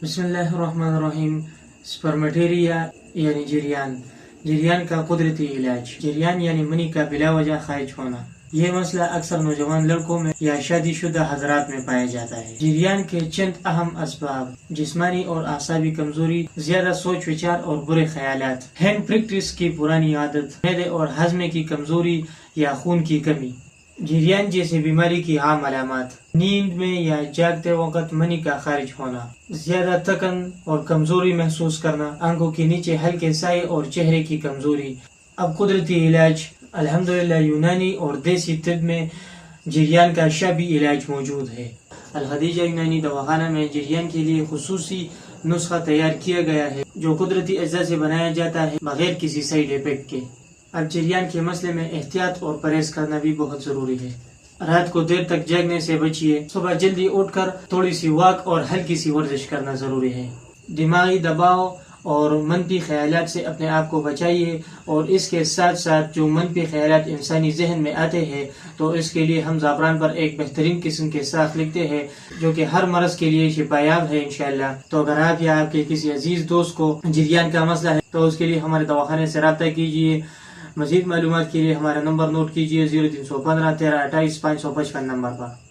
بسم اللہ الرحمن الرحیم۔ سپرمیٹیریا یعنی جریان، جریان کا قدرتی علاج۔ جریان یعنی منی کا بلا وجہ خارج ہونا۔ یہ مسئلہ اکثر نوجوان لڑکوں میں یا شادی شدہ حضرات میں پایا جاتا ہے۔ جریان کے چند اہم اسباب: جسمانی اور اعصابی کمزوری، زیادہ سوچ وچار اور برے خیالات، ہینڈ پریکٹس کی پرانی عادت، معدے اور ہضم کی کمزوری یا خون کی کمی۔ جریان جیسی بیماری کی عام علامات: نیند میں یا جاگتے وقت منی کا خارج ہونا، زیادہ تھکن اور کمزوری محسوس کرنا، آنکھوں کے نیچے ہلکے سائے اور چہرے کی کمزوری۔ اب قدرتی علاج: الحمدللہ یونانی اور دیسی طب میں جریان کا شعبی علاج موجود ہے۔ الخدیجہ یونانی دواخانہ میں جریان کے لیے خصوصی نسخہ تیار کیا گیا ہے جو قدرتی اجزاء سے بنایا جاتا ہے بغیر کسی سائیڈ افیکٹ کے۔ اب جریان کے مسئلے میں احتیاط اور پرہیز کرنا بھی بہت ضروری ہے۔ رات کو دیر تک جاگنے سے بچیے، صبح جلدی اٹھ کر تھوڑی سی واک اور ہلکی سی ورزش کرنا ضروری ہے۔ دماغی دباؤ اور منفی خیالات سے اپنے آپ کو بچائیے، اور اس کے ساتھ ساتھ جو منفی خیالات انسانی ذہن میں آتے ہیں تو اس کے لیے ہم زعفران پر ایک بہترین قسم کے ساخ لکھتے ہیں جو کہ ہر مرض کے لیے شفا یاب ہے انشاءاللہ۔ تو اگر آپ یا آپ کے کسی عزیز دوست کو جریان کا مسئلہ ہے تو اس کے لیے ہمارے دواخانے سے رابطہ کیجیے۔ مزید معلومات کے لیے ہمارا نمبر نوٹ کیجیے 0315 13 28 555 نمبر پر۔